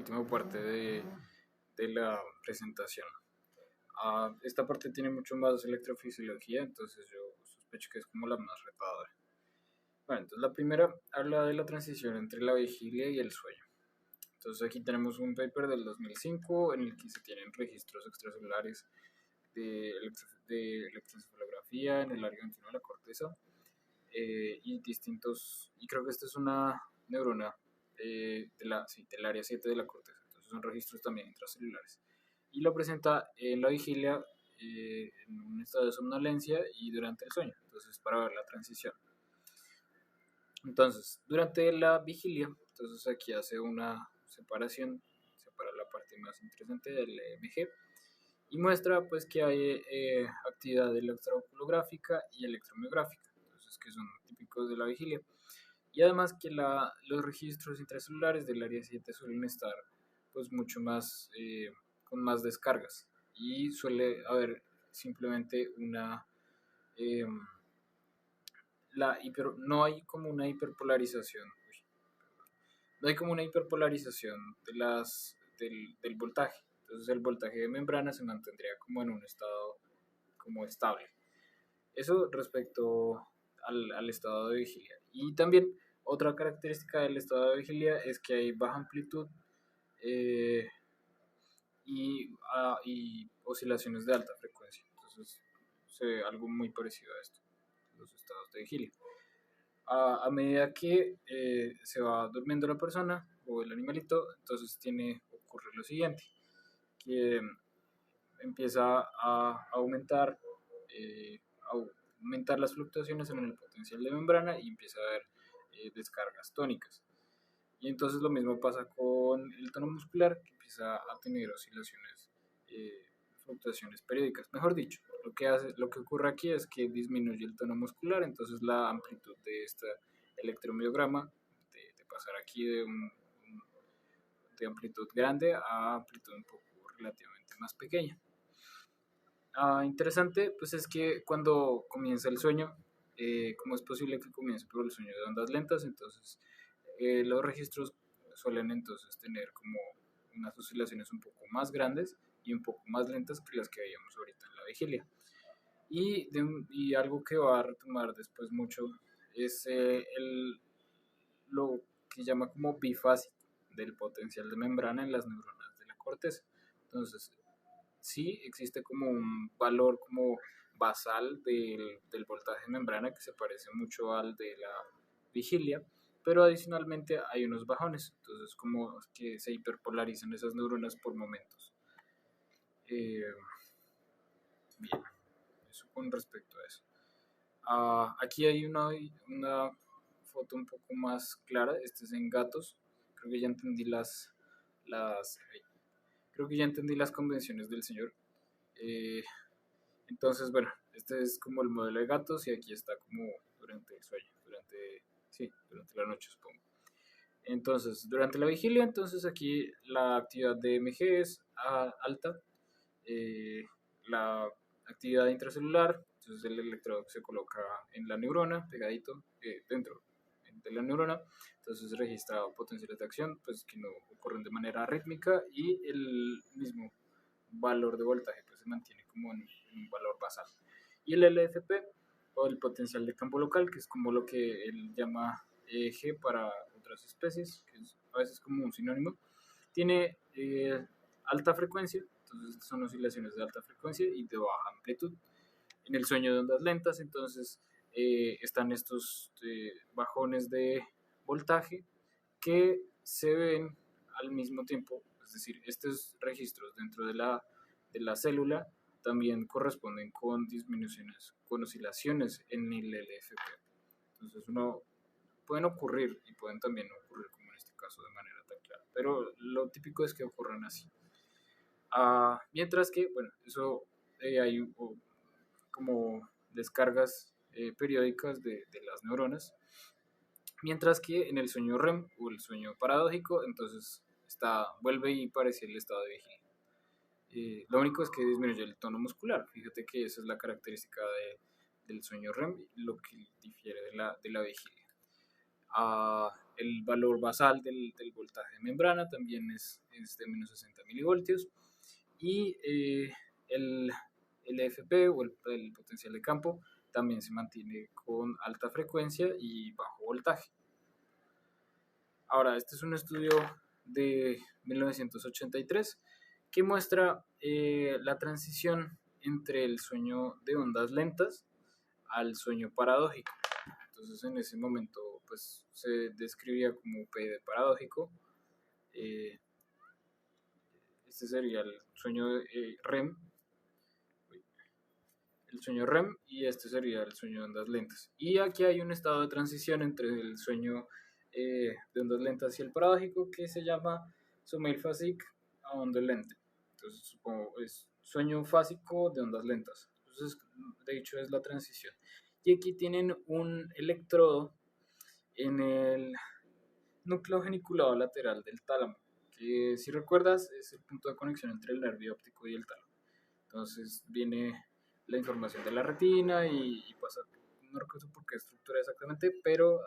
última parte de la presentación. Esta parte tiene mucho más electrofisiología, entonces yo sospecho que es como la más retadora. Bueno, entonces la primera habla de la transición entre la vigilia y el sueño. Entonces aquí tenemos un paper del 2005 en el que se tienen registros extracelulares de electroencefalografía en el área 21 de la corteza y creo que esta es una neurona del área 7 de la corteza, entonces son registros también intracelulares. Y lo presenta en la vigilia, en un estado de somnolencia y durante el sueño, entonces para ver la transición. Entonces, durante la vigilia, entonces aquí hace una separación, separa la parte más interesante del EMG y muestra pues que hay actividad electroculográfica y electromiográfica, entonces que son típicos de la vigilia. Y además que los registros intracelulares del área 7 suelen estar pues mucho más, con más descargas y suele haber simplemente una... Eh, no hay como una hiperpolarización. No hay como una hiperpolarización del voltaje. Entonces el voltaje de membrana se mantendría como en un estado como estable. Eso respecto al estado de vigilia. Y también otra característica del estado de vigilia es que hay baja amplitud eh, y oscilaciones de alta frecuencia. Entonces se ve algo muy parecido a esto, los estados de vigilia. A medida que se va durmiendo la persona o el animalito, entonces ocurre lo siguiente, que empieza a aumentar las fluctuaciones en el potencial de membrana y empieza a haber descargas tónicas. Y entonces lo mismo pasa con el tono muscular, que empieza a tener oscilaciones, fluctuaciones periódicas. Mejor dicho, lo que ocurre aquí es que disminuye el tono muscular, entonces la amplitud de este electromiograma, de pasar aquí de amplitud grande a amplitud un poco relativamente más pequeña. Interesante, pues es que cuando comienza el sueño, ¿cómo es posible que comience por el sueño de ondas lentas? Entonces, los registros suelen entonces tener como unas oscilaciones un poco más grandes y un poco más lentas que las que veíamos ahorita en la vigilia. Y algo que va a retomar después mucho es lo que llama como bifásico del potencial de membrana en las neuronas de la corteza. Entonces, sí existe como un valor como basal del voltaje de membrana que se parece mucho al de la vigilia, pero adicionalmente hay unos bajones, entonces como que se hiperpolarizan esas neuronas por momentos. Bien, eso con respecto a eso. Aquí hay una foto un poco más clara, este es en gatos, creo que ya entendí creo que ya entendí las convenciones del señor. Entonces, bueno, este es como el modelo de gatos y aquí está como durante el sueño, durante la noche supongo. Entonces, durante la vigilia, entonces aquí la actividad de MG es alta, la actividad intracelular, entonces el electrodo se coloca en la neurona, pegadito, dentro de la neurona, entonces registra potenciales de acción pues que no ocurren de manera rítmica y el mismo valor de voltaje pues se mantiene como en un valor basal. Y el LFP o el potencial de campo local, que es como lo que él llama G para otras especies, que es a veces como un sinónimo, tiene alta frecuencia, entonces son oscilaciones de alta frecuencia y de baja amplitud. En el sueño de ondas lentas, entonces están estos bajones de voltaje que se ven al mismo tiempo, es decir, estos registros dentro de la célula también corresponden con disminuciones, con oscilaciones en el LFP. Entonces pueden ocurrir y pueden también ocurrir como en este caso de manera tan clara, pero lo típico es que ocurran así. Mientras que, bueno, eso hay como descargas periódicas de las neuronas, mientras que en el sueño REM o el sueño paradójico, entonces vuelve y parece el estado de vigilia. Lo único es que disminuye el tono muscular. Fíjate que esa es la característica del sueño REM, lo que difiere de la vigilia. el valor basal del voltaje de membrana también es de menos 60 milivoltios. Y el FP o el potencial de campo también se mantiene con alta frecuencia y bajo voltaje. Ahora, este es un estudio de 1983 que muestra la transición entre el sueño de ondas lentas al sueño paradójico. Entonces, en ese momento, pues se describía como PD paradójico. Este sería el sueño REM, y este sería el sueño de ondas lentas. Y aquí hay un estado de transición entre el sueño de ondas lentas y el paradójico que se llama sommeil-fasique a onda lente. Entonces, supongo es sueño fásico de ondas lentas. Entonces, de hecho, es la transición. Y aquí tienen un electrodo en el núcleo geniculado lateral del tálamo, que si recuerdas es el punto de conexión entre el nervio óptico y el tálamo. Entonces viene la información de la retina y pasa, no recuerdo por qué estructura exactamente, pero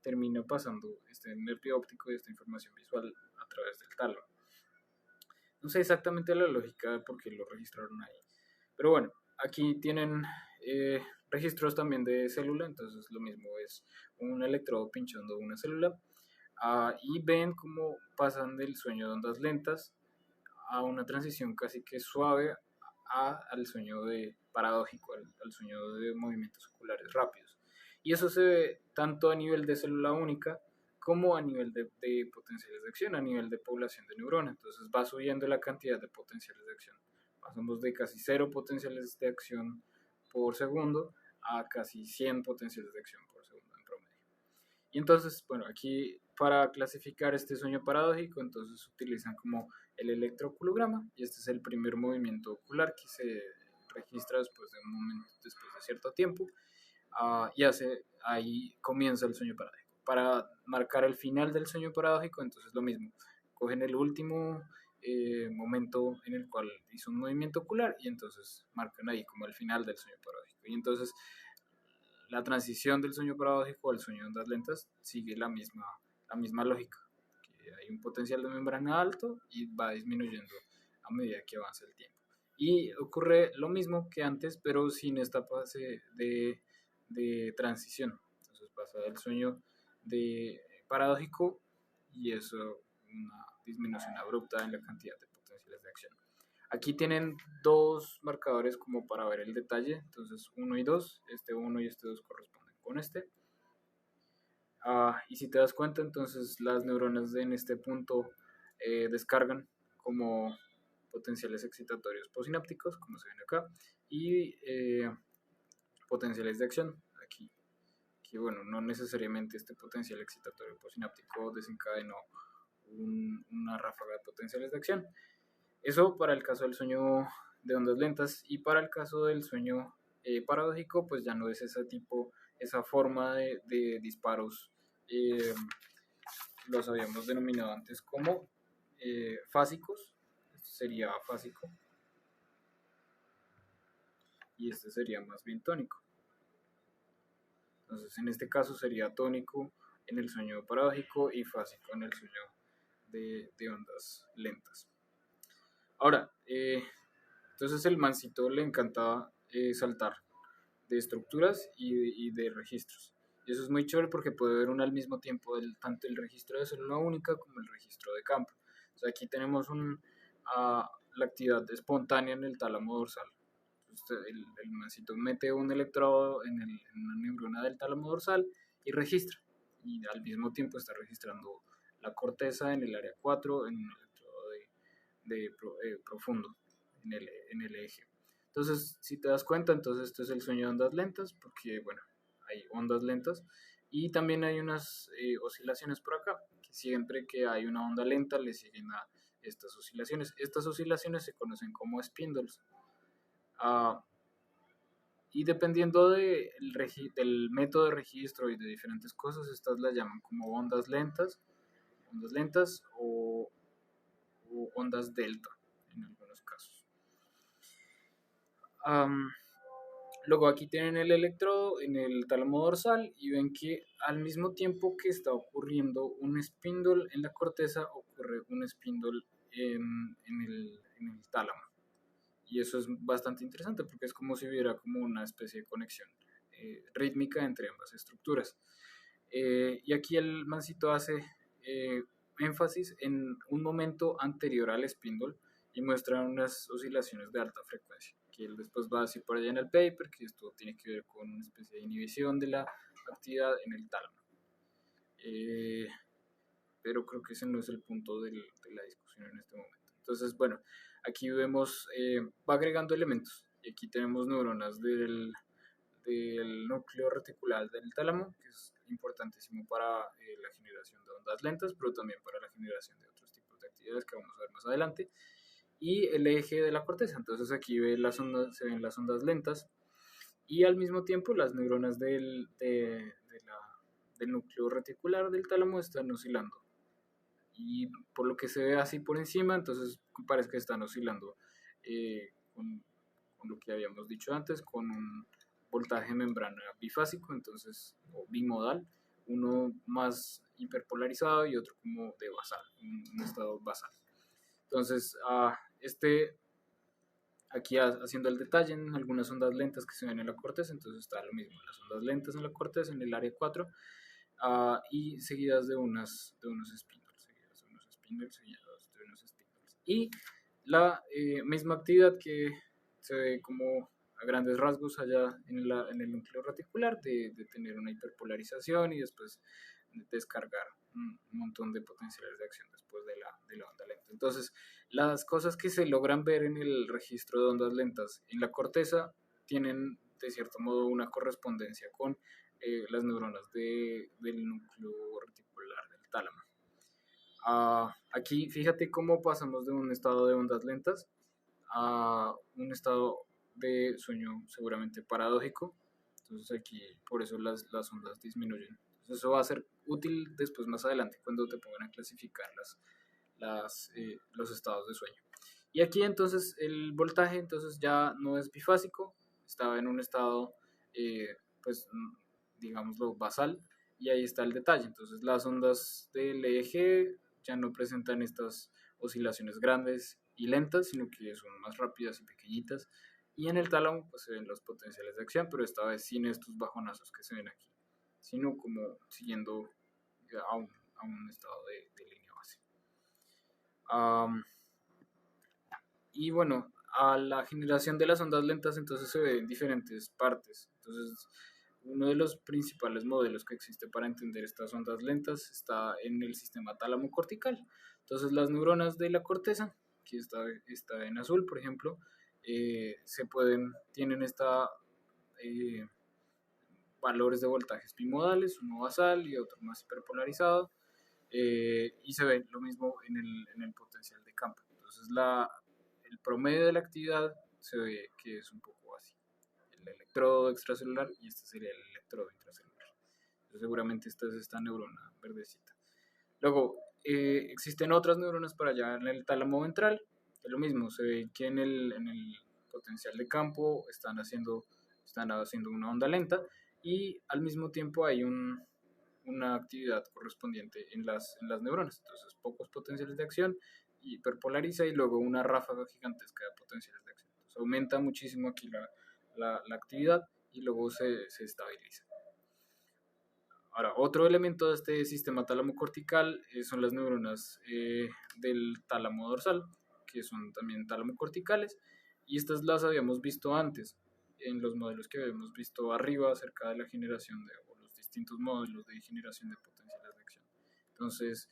termina pasando este nervio óptico y esta información visual a través del tálamo. No sé exactamente la lógica de por qué lo registraron ahí, pero bueno, aquí tienen registros también de célula, entonces lo mismo es un electrodo pinchando una célula y ven cómo pasan del sueño de ondas lentas a una transición casi que suave al sueño de paradójico, al sueño de movimientos oculares rápidos. Y eso se ve tanto a nivel de célula única como a nivel de potenciales de acción, a nivel de población de neuronas. Entonces va subiendo la cantidad de potenciales de acción. Pasamos de casi 0 potenciales de acción por segundo a casi 100 potenciales de acción por segundo en promedio. Y entonces, bueno, aquí para clasificar este sueño paradójico, entonces utilizan como el electroculograma, y este es el primer movimiento ocular que se registra después de un momento, después de cierto tiempo, y ahí comienza el sueño paradójico. Para marcar el final del sueño paradójico, entonces lo mismo, cogen el último momento en el cual hizo un movimiento ocular y entonces marcan ahí como el final del sueño paradójico. Y entonces la transición del sueño paradójico al sueño de ondas lentas sigue la misma lógica, que hay un potencial de membrana alto y va disminuyendo a medida que avanza el tiempo. Y ocurre lo mismo que antes, pero sin esta fase de transición. Entonces pasa del sueño de paradójico y eso una disminución abrupta en la cantidad de potenciales de acción. Aquí tienen dos marcadores como para ver el detalle, entonces 1 y 2, este 1 y este 2 corresponden con este. Y si te das cuenta, entonces las neuronas en este punto descargan como potenciales excitatorios posinápticos, como se ven acá, y potenciales de acción, aquí, que bueno, no necesariamente este potencial excitatorio posináptico desencadenó una ráfaga de potenciales de acción. Eso para el caso del sueño de ondas lentas, y para el caso del sueño paradójico, pues ya no es esa forma de disparos, los habíamos denominado antes como fásicos, este sería fásico, y este sería más bien tónico. Entonces en este caso sería tónico en el sueño paradójico y fásico en el sueño de ondas lentas. Ahora, entonces el mancito le encantaba saltar de estructuras y de registros. Y eso es muy chévere porque puede ver uno al mismo tiempo tanto el registro de célula única como el registro de campo. O sea, aquí tenemos la actividad espontánea en el tálamo dorsal. Entonces, el mancito mete un electrodo en una neurona del tálamo dorsal y registra. Y al mismo tiempo está registrando la corteza en el área 4 en un electrodo profundo en el eje. Entonces, si te das cuenta, entonces esto es el sueño de ondas lentas, porque, bueno, hay ondas lentas y también hay unas oscilaciones por acá, que siempre que hay una onda lenta le siguen a estas oscilaciones. Estas oscilaciones se conocen como spindles. Y dependiendo del método de registro y de diferentes cosas, estas las llaman como ondas lentas o ondas delta en algunos casos. Luego aquí tienen el electrodo en el tálamo dorsal y ven que al mismo tiempo que está ocurriendo un spindle en la corteza, ocurre un spindle en el tálamo. Y eso es bastante interesante porque es como si hubiera como una especie de conexión rítmica entre ambas estructuras. Y aquí el mancito hace énfasis en un momento anterior al spindle y muestra unas oscilaciones de alta frecuencia, que él después va a decir por allá en el paper que esto tiene que ver con una especie de inhibición de la actividad en el tálamo. Pero creo que ese no es el punto de la discusión en este momento. Entonces, bueno, aquí vemos, va agregando elementos, y aquí tenemos neuronas del núcleo reticular del tálamo, que es importantísimo para la generación de ondas lentas, pero también para la generación de otros tipos de actividades que vamos a ver más adelante, y el eje de la corteza. Entonces aquí se ven las ondas lentas, y al mismo tiempo las neuronas del núcleo reticular del tálamo están oscilando. Y por lo que se ve así por encima, entonces parece que están oscilando con lo que habíamos dicho antes, con un voltaje de membrana bifásico, entonces, o bimodal, uno más hiperpolarizado y otro como de basal, un estado basal. Entonces, aquí haciendo el detalle en algunas ondas lentas que se ven en la corteza, entonces está lo mismo, las ondas lentas en la corteza, en el área 4, y seguidas de unos spindles, seguidas de unos spindles. Y la misma actividad que se ve como a grandes rasgos allá en el núcleo reticular, de tener una hiperpolarización y después descargar un montón de potenciales de acción después de la onda lenta. Entonces, las cosas que se logran ver en el registro de ondas lentas en la corteza tienen de cierto modo una correspondencia con las neuronas del núcleo reticular del tálamo. Aquí fíjate cómo pasamos de un estado de ondas lentas a un estado de sueño seguramente paradójico. Entonces aquí por eso las ondas disminuyen. Entonces eso va a ser útil después más adelante cuando te pongan a clasificar los estados de sueño. Y aquí entonces el voltaje entonces ya no es bifásico, estaba en un estado pues digámoslo basal, y ahí está el detalle. Entonces las ondas del EEG ya no presentan estas oscilaciones grandes y lentas, sino que son más rápidas y pequeñitas. Y en el tálamo pues se ven los potenciales de acción, pero esta vez sin estos bajonazos que se ven aquí, sino como siguiendo a un estado de línea base. Y bueno, a la generación de las ondas lentas entonces se ve en diferentes partes. Entonces, uno de los principales modelos que existe para entender estas ondas lentas está en el sistema tálamo cortical. Entonces, las neuronas de la corteza, que está en azul, por ejemplo, tienen valores de voltajes bimodales, uno basal y otro más hiperpolarizado, y se ve lo mismo en el potencial de campo. Entonces, el promedio de la actividad se ve que es un poco así. El electrodo extracelular y este sería el electrodo intracelular. Entonces, seguramente esta es esta neurona verdecita. Luego, existen otras neuronas para allá en el tálamo ventral. Es lo mismo, se ve que en el potencial de campo están haciendo una onda lenta y al mismo tiempo hay una actividad correspondiente en las neuronas. Entonces, pocos potenciales de acción, hiperpolariza y luego una ráfaga gigantesca de potenciales de acción. Entonces, aumenta muchísimo aquí la actividad y luego se estabiliza. Ahora, otro elemento de este sistema tálamo cortical son las neuronas del tálamo dorsal, que son también tálamo corticales, y estas las habíamos visto antes en los modelos que habíamos visto arriba acerca de la generación de los distintos modelos de generación de potenciales de acción. Entonces,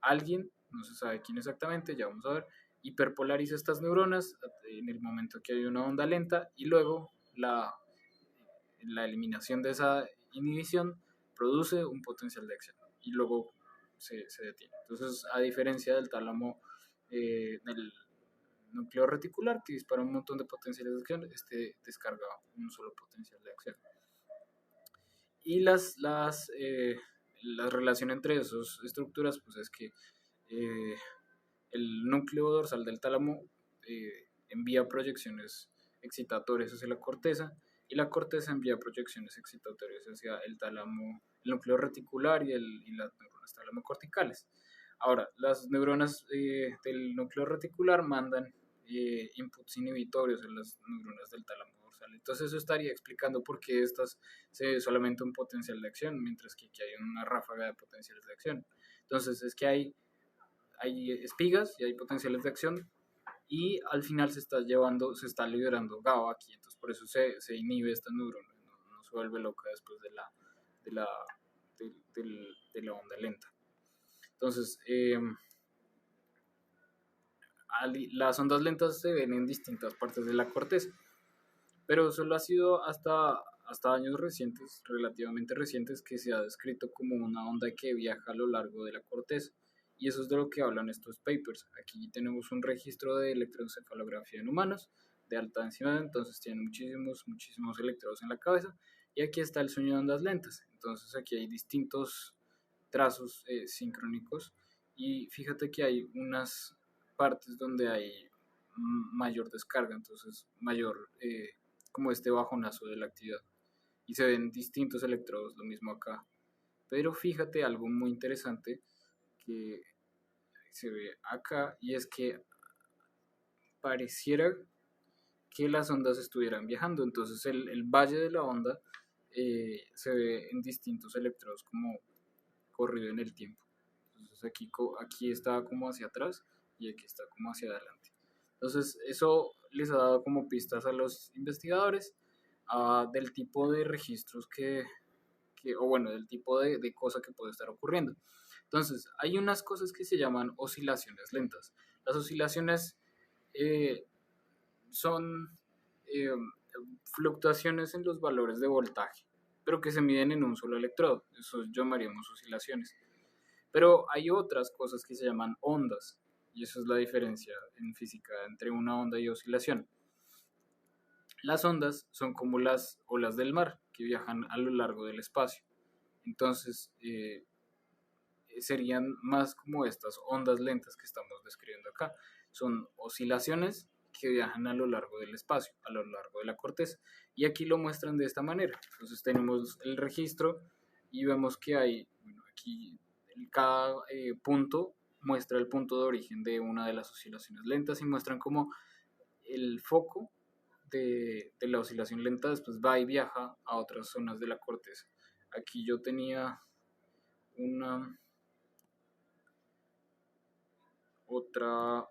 alguien, no se sabe quién exactamente, ya vamos a ver, hiperpolariza estas neuronas en el momento que hay una onda lenta y luego la eliminación de esa inhibición produce un potencial de acción y luego se detiene. Entonces, a diferencia del tálamo del núcleo reticular que dispara un montón de potenciales de acción, este descarga un solo potencial de acción. Y la relación entre esas estructuras pues es que el núcleo dorsal del tálamo envía proyecciones excitatorias hacia la corteza, y la corteza envía proyecciones excitatorias hacia el tálamo, el núcleo reticular y las neuronas talamocorticales. Ahora, las neuronas del núcleo reticular mandan inputs inhibitorios en las neuronas del tálamo dorsal. Entonces eso estaría explicando por qué estas se ve solamente un potencial de acción, mientras que aquí hay una ráfaga de potenciales de acción. Entonces es que hay espigas y hay potenciales de acción, y al final se está liberando GABA aquí, entonces por eso se inhibe esta neurona, no se vuelve loca después de la, de la onda lenta. Entonces, las ondas lentas se ven en distintas partes de la corteza, pero solo ha sido hasta años recientes, relativamente recientes, que se ha descrito como una onda que viaja a lo largo de la corteza. Y eso es de lo que hablan estos papers. Aquí tenemos un registro de electroencefalografía en humanos de alta densidad, entonces tienen muchísimos electrodos en la cabeza. Y aquí está el sueño de ondas lentas. Entonces aquí hay distintos trazos sincrónicos, y fíjate que hay unas partes donde hay mayor descarga, entonces mayor como este bajonazo de la actividad, y se ven distintos electrodos, lo mismo acá. Pero fíjate algo muy interesante que se ve acá, y es que pareciera que las ondas estuvieran viajando, entonces el valle de la onda se ve en distintos electrodos como corrido en el tiempo. Entonces aquí está como hacia atrás y aquí está como hacia adelante. Entonces eso les ha dado como pistas a los investigadores del tipo de registros o bueno, del tipo de cosa que puede estar ocurriendo. Entonces hay unas cosas que se llaman oscilaciones lentas. Las oscilaciones eh, son eh, fluctuaciones en los valores de voltaje, pero que se miden en un solo electrodo. Eso llamaríamos oscilaciones. Pero hay otras cosas que se llaman ondas, y eso es la diferencia en física entre una onda y oscilación. Las ondas son como las olas del mar que viajan a lo largo del espacio. Entonces, serían más como estas ondas lentas que estamos describiendo acá. Son oscilaciones que viajan a lo largo del espacio, a lo largo de la corteza. Y aquí lo muestran de esta manera. Entonces tenemos el registro y vemos que hay, bueno, aquí cada punto muestra el punto de origen de una de las oscilaciones lentas, y muestran como el foco de la oscilación lenta después va y viaja a otras zonas de la corteza. Aquí yo tenía una otra,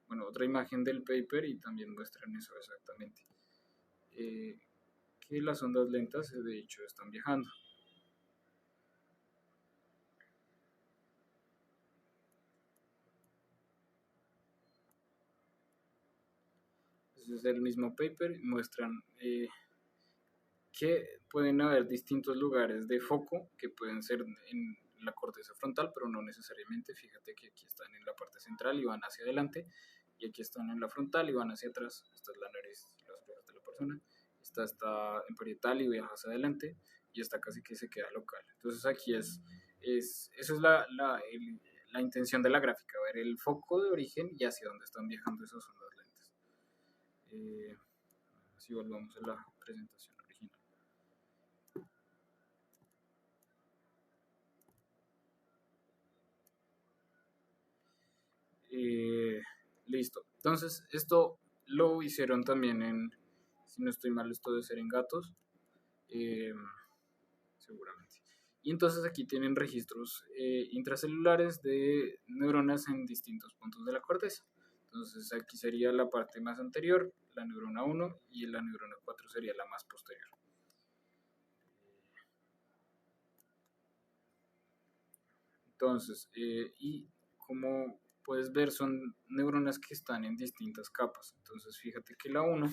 bueno, otra imagen del paper, y también muestran eso exactamente, que las ondas lentas de hecho están viajando. Ese es el mismo paper, muestran que pueden haber distintos lugares de foco que pueden ser en la corteza frontal, pero no necesariamente. Fíjate que aquí están en la parte central y van hacia adelante, y aquí están en la frontal y van hacia atrás. Esta es la nariz y las orejas de la persona. Esta está en parietal y viaja hacia adelante, y esta casi que se queda local. Entonces aquí eso es la intención de la gráfica, ver el foco de origen y hacia dónde están viajando esas ondas lentas. Si volvamos a la presentación original. Listo. Entonces, esto lo hicieron también si no estoy mal, esto debe ser en gatos, eh, seguramente. Y entonces aquí tienen registros intracelulares de neuronas en distintos puntos de la corteza. Entonces aquí sería la parte más anterior, la neurona 1, y la neurona 4 sería la más posterior. Entonces, y como puedes ver, son neuronas que están en distintas capas. Entonces, fíjate que la 1,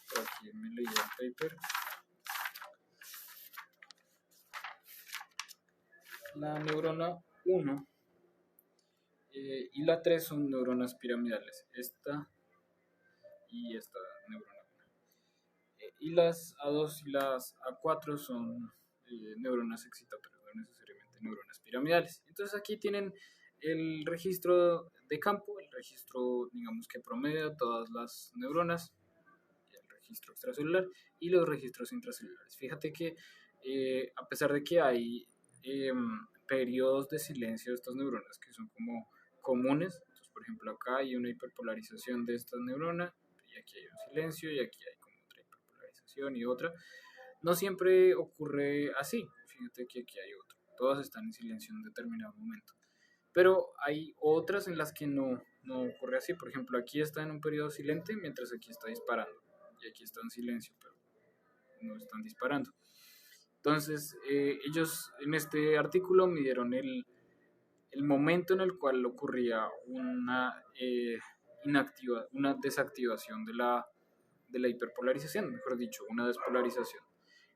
por aquí me leí el paper, la neurona 1 y la 3 son neuronas piramidales, esta y esta neurona 1. Y las A2 y las A4 son neuronas excitatorias, no necesariamente neuronas piramidales. Entonces aquí tienen el registro de campo, el registro, digamos, que promedia todas las neuronas. registro extracelular y los registros intracelulares. Fíjate que a pesar de que hay periodos de silencio de estas neuronas que son como comunes, entonces por ejemplo acá hay una hiperpolarización de esta neurona y aquí hay un silencio y aquí hay como otra hiperpolarización y otra, no siempre ocurre así. Fíjate que aquí hay otro, todas están en silencio en determinado momento, pero hay otras en las que no ocurre así. Por ejemplo, aquí está en un periodo silente mientras aquí está disparando y aquí está en silencio, pero no están disparando. Entonces, ellos en este artículo midieron el momento en el cual ocurría una desactivación de la hiperpolarización, mejor dicho, una despolarización.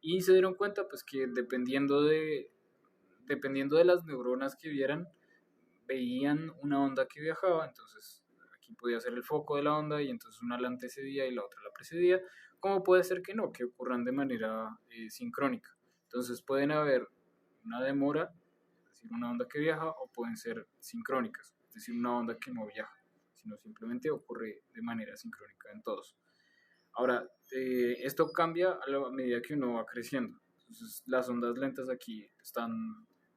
Y se dieron cuenta pues que dependiendo de las neuronas que veían una onda que viajaba, entonces aquí podía ser el foco de la onda y entonces una la antecedía y la otra la precedía, como puede ser que no, que ocurran de manera sincrónica. Entonces pueden haber una demora, es decir, una onda que viaja, o pueden ser sincrónicas, es decir, una onda que no viaja, sino simplemente ocurre de manera sincrónica en todos. Ahora, esto cambia a medida que uno va creciendo. Entonces, las ondas lentas aquí están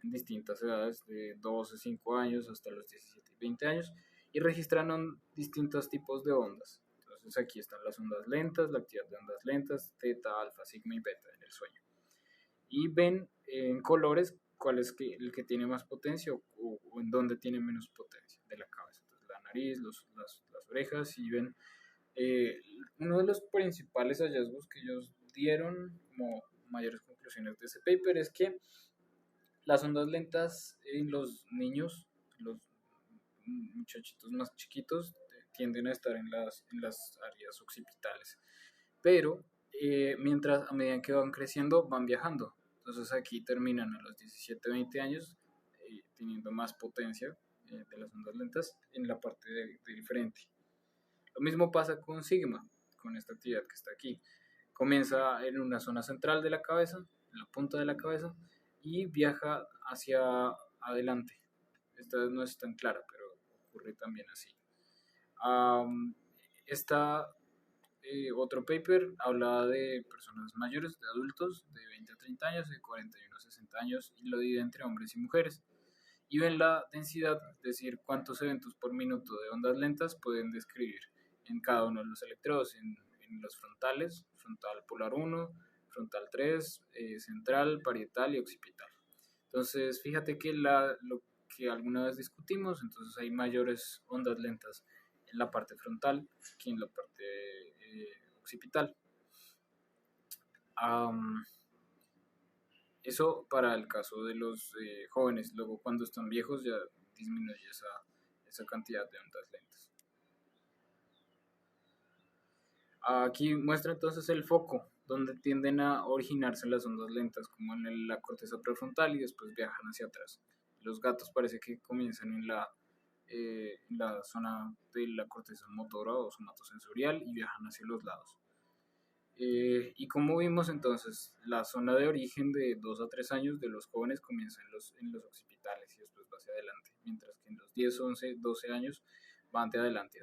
en distintas edades, de 12, 5 años hasta los 17 y 20 años, y registran distintos tipos de ondas. Entonces, aquí están las ondas lentas, la actividad de ondas lentas, teta, alfa, sigma y beta en el sueño. Y ven en colores cuál es el que tiene más potencia o en dónde tiene menos potencia de la cabeza. Entonces, la nariz, las orejas, y ven uno de los principales hallazgos que ellos dieron como mayores conclusiones de ese paper es que las ondas lentas en los niños, los muchachitos más chiquitos, tienden a estar en las áreas occipitales, pero a medida que van creciendo van viajando. Entonces aquí terminan a los 17, 20 años teniendo más potencia de las ondas lentas en la parte del frente. Lo mismo pasa con sigma, con esta actividad que está aquí. Comienza en una zona central de la cabeza, en la punta de la cabeza, y viaja hacia adelante. Esta vez no es tan clara, pero ocurre también así. Está otro paper hablaba de personas mayores, de adultos de 20 a 30 años, de 41 a 60 años, y lo divide entre hombres y mujeres. Y ven la densidad, es decir, cuántos eventos por minuto de ondas lentas pueden describir en cada uno de los electrodos, en los frontales, frontal polar 1, frontal 3, central, parietal y occipital. Entonces, fíjate que lo que alguna vez discutimos, entonces hay mayores ondas lentas en la parte frontal que en la parte occipital. Eso para el caso de los jóvenes. Luego cuando están viejos ya disminuye esa cantidad de ondas lentas. Aquí muestra entonces el foco donde tienden a originarse las ondas lentas, como en la corteza prefrontal, y después viajan hacia atrás. Los gatos parece que comienzan en la zona de la corteza motora o somatosensorial y viajan hacia los lados. Y como vimos entonces, la zona de origen de 2 a 3 años de los jóvenes comienza en los occipitales y después va hacia adelante, mientras que en los 10, 11, 12 años van de adelante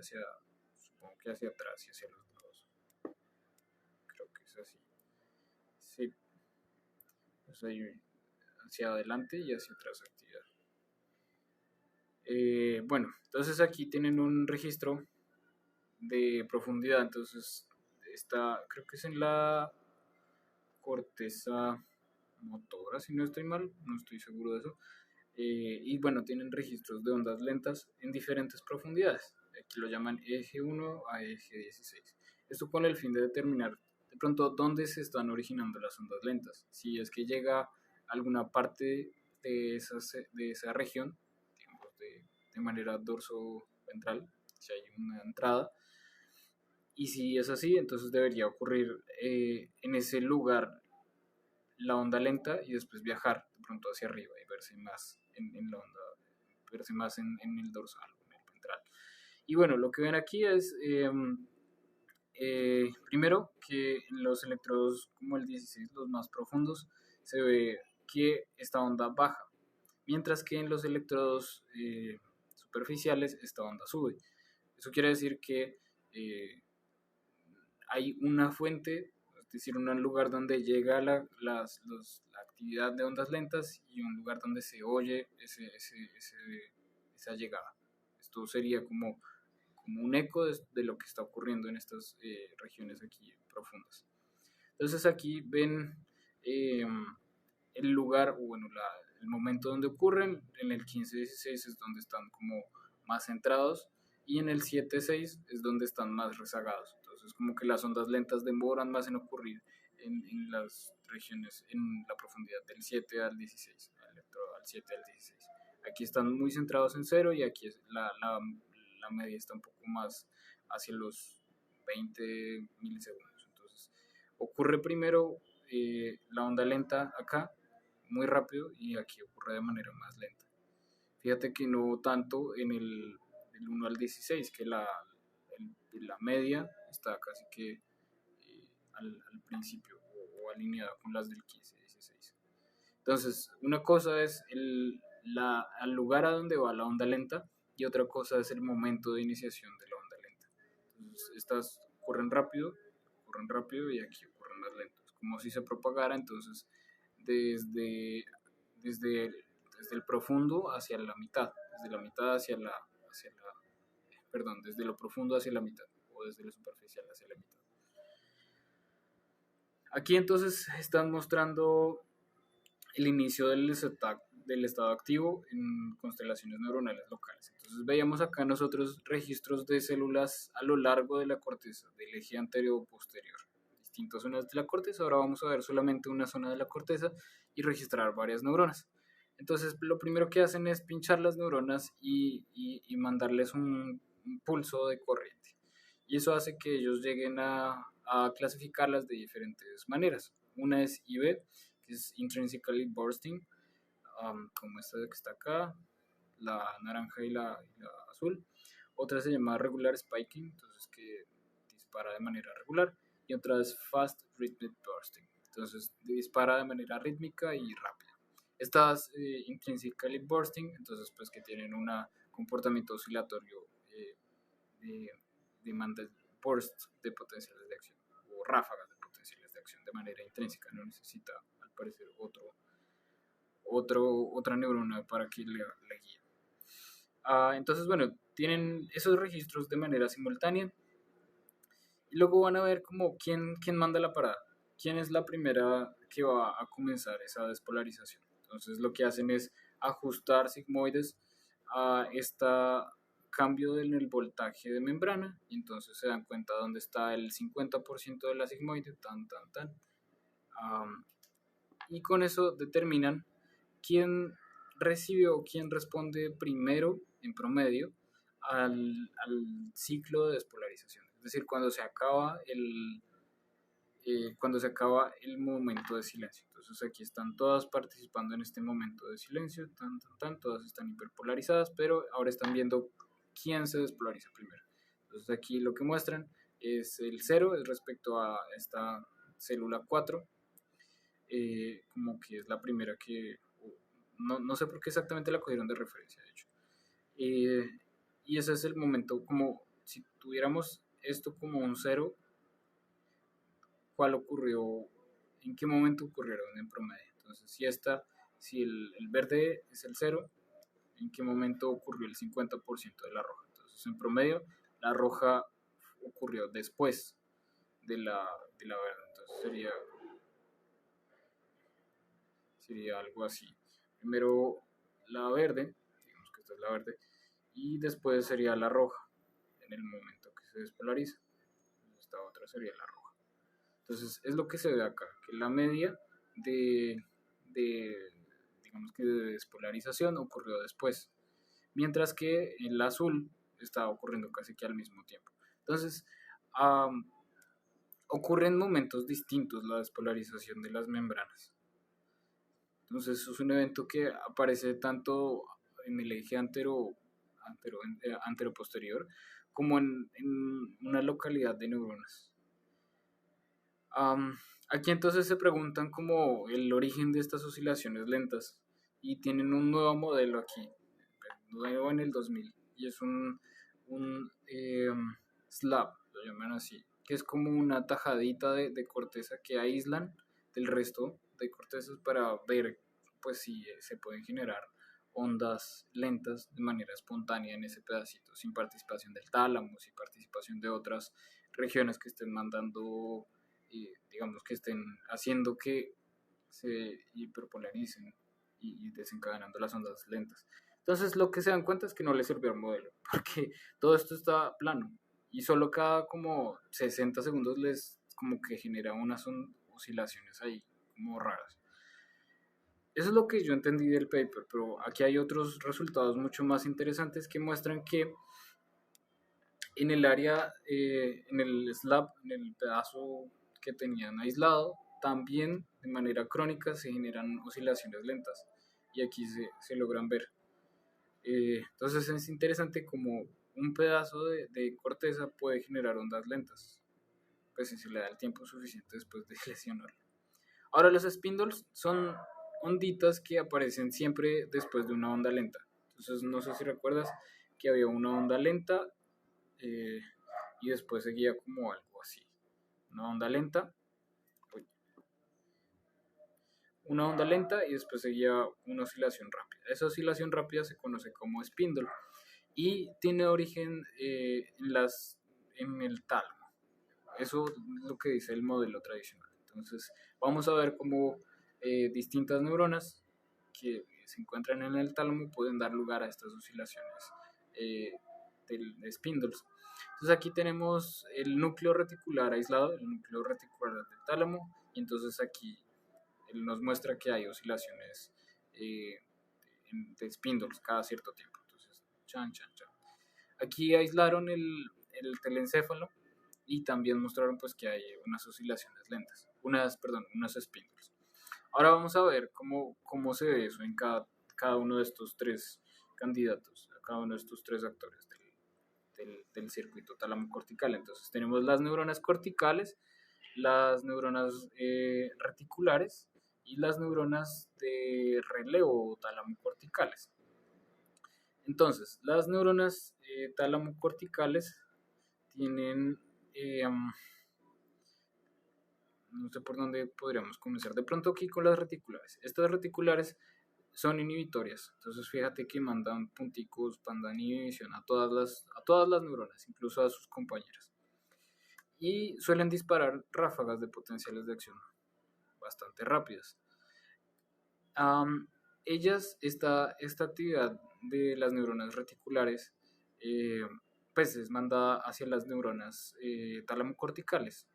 supongo que hacia atrás y hacia los lados. Creo que es así. Sí, pues ahí hacia adelante y hacia atrás actividad. Bueno, entonces aquí tienen un registro de profundidad, entonces creo que es en la corteza motora, si no estoy mal, no estoy seguro de eso. Y bueno, tienen registros de ondas lentas en diferentes profundidades. Aquí lo llaman eje 1 a eje 16. Esto con el fin de determinar de pronto dónde se están originando las ondas lentas. Si es que llega a alguna parte de esa región, digamos de manera dorso-ventral, si hay una entrada. Y si es así, entonces debería ocurrir en ese lugar la onda lenta y después viajar de pronto hacia arriba y verse más en la onda, verse más en el dorsal, en el ventral. Y bueno, lo que ven aquí es primero que en los electrodos como el 16, los más profundos, se ve que esta onda baja, mientras que en los electrodos superficiales esta onda sube. Eso quiere decir que hay una fuente, es decir, un lugar donde llega la actividad de ondas lentas y un lugar donde se oye esa llegada. Esto sería como un eco de lo que está ocurriendo en estas regiones aquí profundas. Entonces aquí ven eh, el lugar, o bueno, el momento donde ocurren. En el 15-16 es donde están como más centrados, y en el 7-6 es donde están más rezagados. Entonces como que las ondas lentas demoran más en ocurrir en las regiones, en la profundidad del 7 al 16, al 7 al 16. Aquí están muy centrados en cero, y aquí la media está un poco más hacia los 20 milisegundos. Entonces ocurre primero la onda lenta acá, muy rápido, y aquí ocurre de manera más lenta. Fíjate que no tanto en el 1 al 16, que la media está casi que al principio, o alineada con las del 15-16. Entonces, una cosa es al lugar a donde va la onda lenta, y otra cosa es el momento de iniciación de la onda lenta. Entonces, estas ocurren rápido, y aquí ocurren más lentos, como si se propagara entonces desde, desde el profundo hacia la mitad, desde la mitad perdón, desde lo profundo hacia la mitad, o desde lo superficial hacia la mitad. Aquí entonces están mostrando el inicio del estado activo en constelaciones neuronales locales. Entonces veíamos acá nosotros registros de células a lo largo de la corteza, del eje anterior-posterior, distintas zonas de la corteza. Ahora vamos a ver solamente una zona de la corteza y registrar varias neuronas. Entonces lo primero que hacen es pinchar las neuronas y mandarles un pulso de corriente. Y eso hace que ellos lleguen a clasificarlas de diferentes maneras. Una es IB, que es Intrinsically Bursting, como esta que está acá, la naranja y la azul. Otra se llama Regular Spiking, entonces que dispara de manera regular. Y otra es Fast Rhythmic Bursting, entonces dispara de manera rítmica y rápida. Estas Intrinsically Bursting, entonces pues que tienen un comportamiento oscilatorio demanda burst de potenciales de acción, o ráfagas de potenciales de acción de manera intrínseca. No necesita, al parecer, otra neurona para que le guíe. Entonces, bueno, tienen esos registros de manera simultánea, y luego van a ver como quién manda la parada, quién es la primera que va a comenzar esa despolarización. Entonces lo que hacen es ajustar sigmoides a esta cambio en el voltaje de membrana, y entonces se dan cuenta dónde está el 50% de la sigmoide, y con eso determinan quién recibe o quién responde primero en promedio al ciclo de despolarización. Es decir, cuando se acaba el momento de silencio. Entonces aquí están todas participando en este momento de silencio, todas están hiperpolarizadas, pero ahora están viendo quién se despolariza primero. Entonces aquí lo que muestran es el 0 es respecto a esta célula 4, como que es la primera que, no sé por qué exactamente la cogieron de referencia, de hecho. Y ese es el momento, como si tuviéramos esto como un 0, ¿cuál ocurrió? ¿En qué momento ocurrieron en promedio? Entonces, si el verde es el 0, ¿en qué momento ocurrió el 50% de la roja? Entonces, en promedio, la roja ocurrió después de la verde. Entonces, sería algo así. Primero la verde, digamos que esta es la verde, y después sería la roja en el momento que se despolariza. Esta otra sería la roja. Entonces es lo que se ve acá, que la media digamos que de despolarización ocurrió después, mientras que el azul está ocurriendo casi que al mismo tiempo. Entonces ocurre en momentos distintos la despolarización de las membranas. Entonces es un evento que aparece tanto en el eje antero-posterior como en una localidad de neuronas. Aquí entonces se preguntan como el origen de estas oscilaciones lentas, y tienen un nuevo modelo aquí, nuevo en el 2000, y es un SLAP, lo llaman así, que es como una tajadita de corteza que aíslan del resto de cortezas para ver pues si se pueden generar ondas lentas de manera espontánea en ese pedacito, sin participación del tálamo, sin participación de otras regiones que estén mandando, digamos que estén haciendo que se hiperpolaricen y desencadenando las ondas lentas. Entonces lo que se dan cuenta es que no les sirvió el modelo, porque todo esto está plano y solo cada como 60 segundos les como que genera unas oscilaciones ahí como raras. Eso es lo que yo entendí del paper, pero aquí hay otros resultados mucho más interesantes que muestran que en el área, en el slab, en el pedazo que tenían aislado, también de manera crónica se generan oscilaciones lentas y aquí se logran ver. Entonces es interesante como un pedazo de corteza puede generar ondas lentas, pues si se le da el tiempo suficiente después de lesionarlo. Ahora los spindles son onditas que aparecen siempre después de una onda lenta. Entonces no sé si recuerdas que había una onda lenta eh, y después seguía como algo así. Una onda lenta, una onda lenta y después seguía una oscilación rápida. Esa oscilación rápida se conoce como spindle y tiene origen en el tálamo. Eso es lo que dice el modelo tradicional. Entonces vamos a ver cómo distintas neuronas que se encuentran en el tálamo pueden dar lugar a estas oscilaciones de spindles. Entonces aquí tenemos el núcleo reticular aislado, el núcleo reticular del tálamo, y entonces aquí él nos muestra que hay oscilaciones eh, de spindles cada cierto tiempo. Entonces, chan, chan, chan. Aquí aislaron el telencéfalo y también mostraron pues que hay unas oscilaciones lentas, unas spindles. Ahora vamos a ver cómo se ve eso en cada uno de estos tres candidatos, cada uno de estos tres actores del circuito tálamo-cortical. Entonces tenemos las neuronas corticales, las neuronas reticulares y las neuronas de relevo tálamo-corticales. Entonces, las neuronas tálamo-corticales tienen, no sé por dónde podríamos comenzar, de pronto aquí con las reticulares. Estas reticulares son inhibitorias, entonces fíjate que mandan punticos, mandan inhibición a todas las neuronas, incluso a sus compañeras. Y suelen disparar ráfagas de potenciales de acción bastante rápidas. Esta actividad de las neuronas reticulares eh, pues es mandada hacia las neuronas talamocorticales.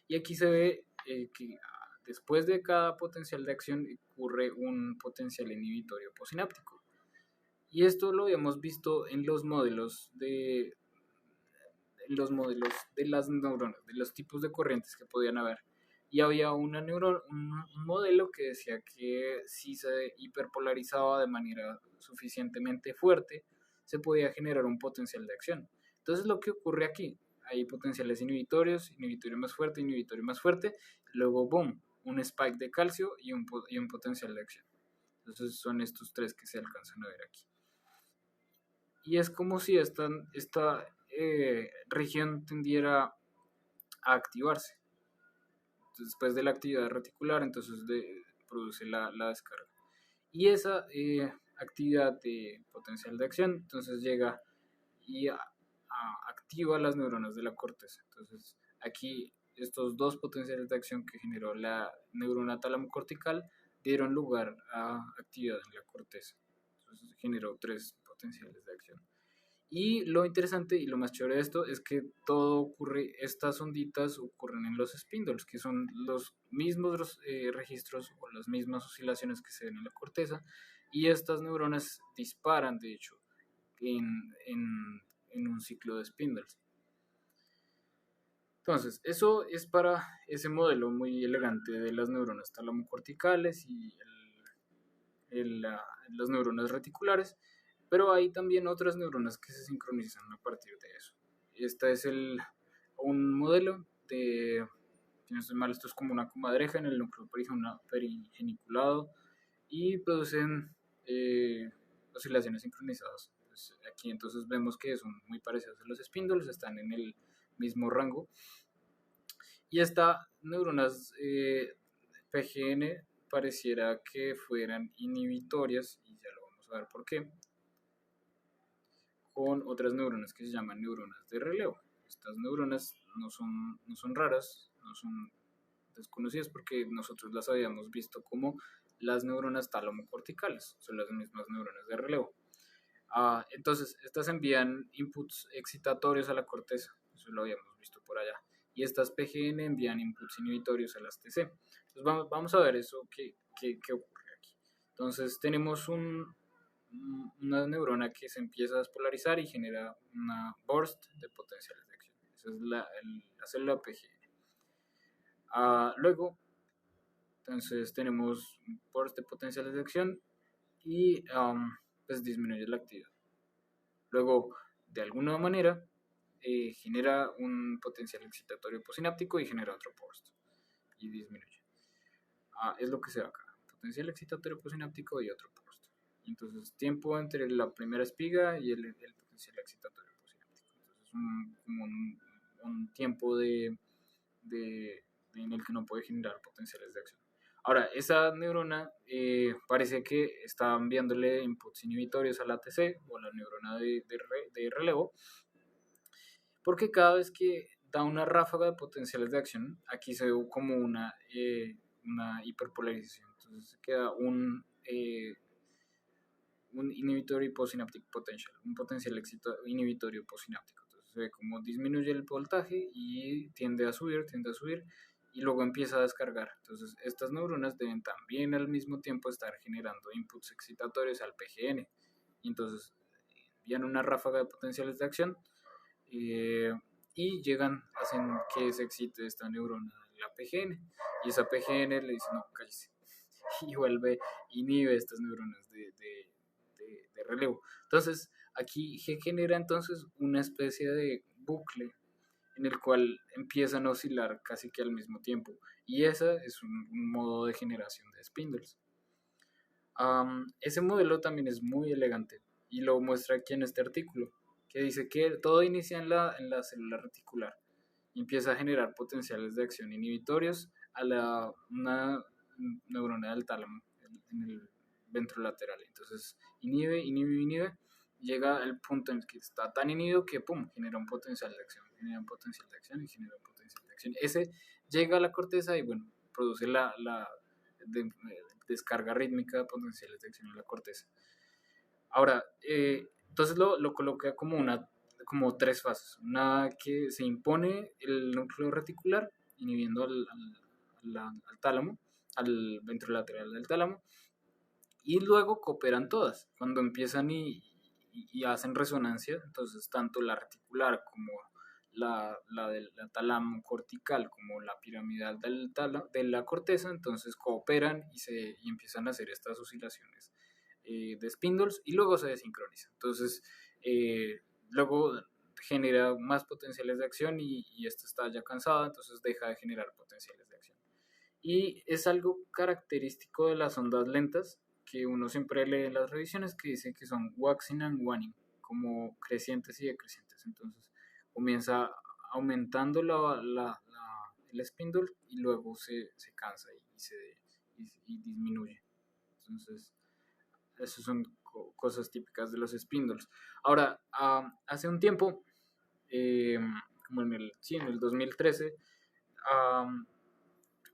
Y aquí se ve que después de cada potencial de acción ocurre un potencial inhibitorio posináptico. Y esto lo habíamos visto en los modelos de las neuronas, de los tipos de corrientes que podían haber. Y había un modelo que decía que si se hiperpolarizaba de manera suficientemente fuerte, se podía generar un potencial de acción. Entonces lo que ocurre aquí, hay potenciales inhibitorios, inhibitorio más fuerte, luego boom, un spike de calcio y un potencial de acción. Entonces son estos tres que se alcanzan a ver aquí. Y es como si esta región tendiera a activarse. Después de la actividad reticular, entonces produce la descarga. Y esa actividad de potencial de acción, entonces llega y activa las neuronas de la corteza. Entonces aquí estos dos potenciales de acción que generó la neurona talamocortical dieron lugar a actividad en la corteza. Entonces generó tres potenciales de acción. Y lo interesante y lo más chévere de esto es que todo ocurre, estas onditas ocurren en los spindles, que son los mismos registros o las mismas oscilaciones que se ven en la corteza, y estas neuronas disparan, de hecho, en, en un ciclo de spindles. Entonces, eso es para ese modelo muy elegante de las neuronas talamocorticales y las neuronas reticulares. Pero hay también otras neuronas que se sincronizan a partir de eso. Este es un modelo de, si no estoy mal, esto es como una comadreja en el núcleo perigeniculado y producen oscilaciones sincronizadas. Pues aquí entonces vemos que son muy parecidos a los spindles, están en el mismo rango Y estas neuronas PGN pareciera que fueran inhibitorias, y ya lo vamos a ver por qué, con otras neuronas que se llaman neuronas de relevo. Estas neuronas no son raras, no son desconocidas porque nosotros las habíamos visto como las neuronas tálamo-corticales, son las mismas neuronas de relevo. Entonces, estas envían inputs excitatorios a la corteza, eso lo habíamos visto por allá, y estas PGN envían inputs inhibitorios a las TC. Entonces, vamos a ver eso, qué ocurre aquí. Entonces, tenemos una neurona que se empieza a despolarizar y genera una burst de potenciales de acción. Esa es la célula PGN. Luego, entonces tenemos un burst de potenciales de acción y pues disminuye la actividad. Luego, de alguna manera, genera un potencial excitatorio posináptico y genera otro burst y disminuye. Es lo que se ve acá, potencial excitatorio posináptico y otro burst. Entonces, tiempo entre la primera espiga y el potencial excitatorio posináptico. Entonces, como un tiempo en el que no puede generar potenciales de acción. Ahora, esa neurona parece que está enviándole inputs inhibitorios a la ATC o a la neurona de relevo, porque cada vez que da una ráfaga de potenciales de acción, aquí se ve como una hiperpolarización. Entonces queda un inhibitorio postsynaptic potential, un potencial inhibitorio postsináptico. Entonces se ve como disminuye el voltaje y tiende a subir, y luego empieza a descargar. Entonces estas neuronas deben también al mismo tiempo estar generando inputs excitatorios al PGN. Y entonces envían una ráfaga de potenciales de acción y hacen que se excite esta neurona, la PGN. Y esa PGN le dice, no, cállese. Y vuelve, inhibe estas neuronas de relevo. Entonces, aquí se genera entonces una especie de bucle en el cual empiezan a oscilar casi que al mismo tiempo. Y ese es un modo de generación de spindles. Ese modelo también es muy elegante y lo muestra aquí en este artículo, que dice que todo inicia en la célula reticular y empieza a generar potenciales de acción inhibitorios a una neurona del tálamo en el ventrolateral. Entonces inhibe, llega al punto en el que está tan inhibido que pum, genera un potencial de acción, genera un potencial de acción y genera un potencial de acción. Ese llega a la corteza y bueno, produce de, descarga rítmica de potenciales de acción en la corteza. Ahora, entonces lo coloca como tres fases. Una que se impone el núcleo reticular, inhibiendo al tálamo, al ventrolateral del tálamo, y luego cooperan todas. Cuando empiezan y hacen resonancia, entonces tanto la reticular como la del talamo cortical como la piramidal de la corteza, entonces cooperan y empiezan a hacer estas oscilaciones de spindles y luego se desincroniza. Entonces, luego genera más potenciales de acción y esto está ya cansado, entonces deja de generar potenciales de acción. Y es algo característico de las ondas lentas que uno siempre lee en las revisiones que dice que son waxing and waning, como crecientes y decrecientes. Entonces comienza aumentando el spindle y luego se cansa y disminuye. Entonces, esas son cosas típicas de los spindles. Ahora, hace un tiempo, como en el 2013,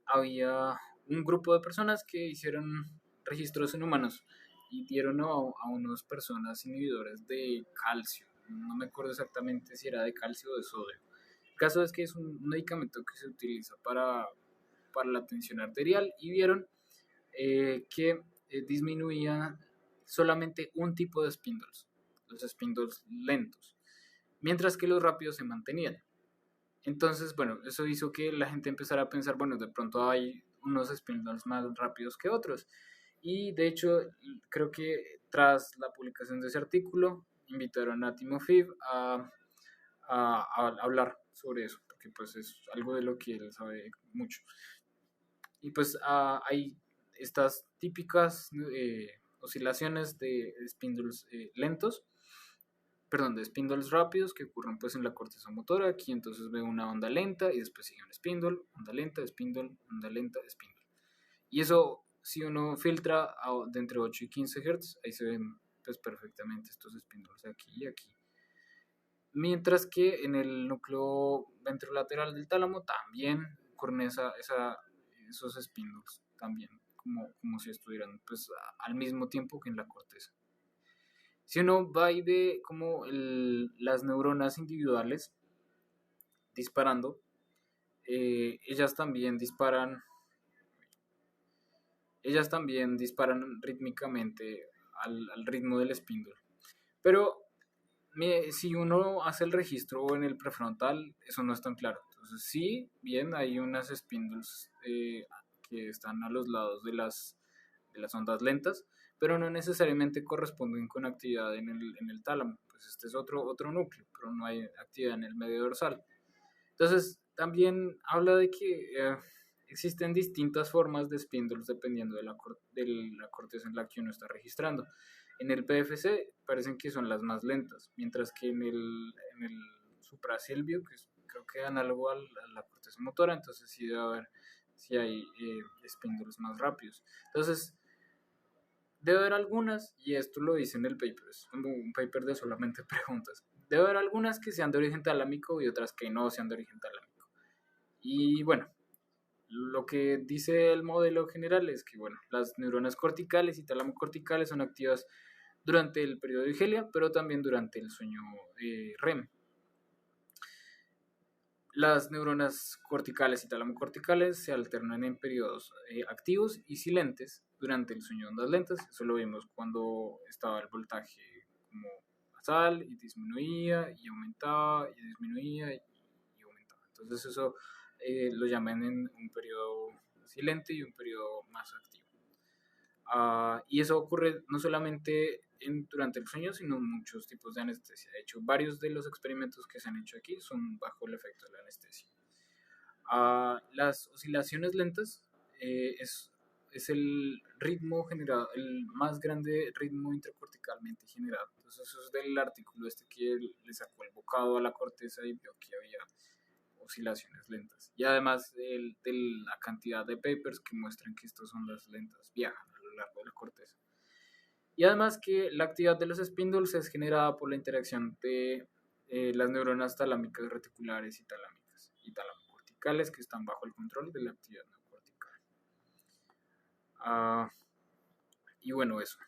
había un grupo de personas que hicieron registros en humanos y dieron a unas personas inhibidores de calcio. No me acuerdo exactamente si era de calcio o de sodio. El caso es que es un medicamento que se utiliza para la tensión arterial y vieron que disminuía solamente un tipo de spindles, los spindles lentos, mientras que los rápidos se mantenían. Entonces, bueno, eso hizo que la gente empezara a pensar, bueno, de pronto hay unos spindles más rápidos que otros. Y de hecho, creo que tras la publicación de ese artículo, invitaron a Timofeev a hablar sobre eso, porque pues es algo de lo que él sabe mucho. Y pues hay estas típicas oscilaciones de spindles lentos perdón, de spindles rápidos que ocurren pues en la corteza motora. Aquí entonces veo una onda lenta y después sigue un spindle, onda lenta, spindle, onda lenta, spindle. Y eso, si uno filtra de entre 8 y 15 Hz, ahí se ven pues perfectamente estos spindles aquí y aquí. Mientras que en el núcleo ventrolateral del tálamo también ocurren esos spindles, también como si estuvieran pues al mismo tiempo que en la corteza. Si uno va y ve como las neuronas individuales disparando, ellas también disparan rítmicamente al ritmo del spindle. Pero si uno hace el registro en el prefrontal, eso no es tan claro. Entonces sí, bien, hay unas spindles que están a los lados de las ondas lentas, pero no necesariamente corresponden con actividad en el tálamo. Pues este es otro núcleo, pero no hay actividad en el medio dorsal. Entonces también habla de que existen distintas formas de spindles dependiendo de la corteza en la que uno está registrando. En el PFC parecen que son las más lentas, mientras que en el suprasilvio, que creo que es análogo a la corteza motora, entonces sí debe haber, sí hay spindles más rápidos. Entonces, debe haber algunas, y esto lo dice en el paper, es un paper de solamente preguntas, debe haber algunas que sean de origen talámico y otras que no sean de origen talámico. Y bueno, lo que dice el modelo general es que, bueno, las neuronas corticales y talamocorticales son activas durante el periodo de vigilia, pero también durante el sueño REM. Las neuronas corticales y talamocorticales se alternan en periodos activos y silentes durante el sueño de ondas lentas. Eso lo vimos cuando estaba el voltaje como basal y disminuía y aumentaba y disminuía y aumentaba. Entonces eso lo llaman en un periodo silente y un periodo más activo. Y eso ocurre no solamente durante el sueño, sino en muchos tipos de anestesia. De hecho, varios de los experimentos que se han hecho aquí son bajo el efecto de la anestesia. Las oscilaciones lentas es el ritmo generado, el más grande ritmo intracorticalmente generado. Entonces eso es del artículo que le sacó el bocado a la corteza y vio que había oscilaciones lentas. Y además de la cantidad de papers que muestran que estas ondas lentas viajan a lo largo de la corteza. Y además que la actividad de los spindles es generada por la interacción de las neuronas talámicas reticulares y talamocorticales que están bajo el control de la actividad neocortical. Y bueno, eso.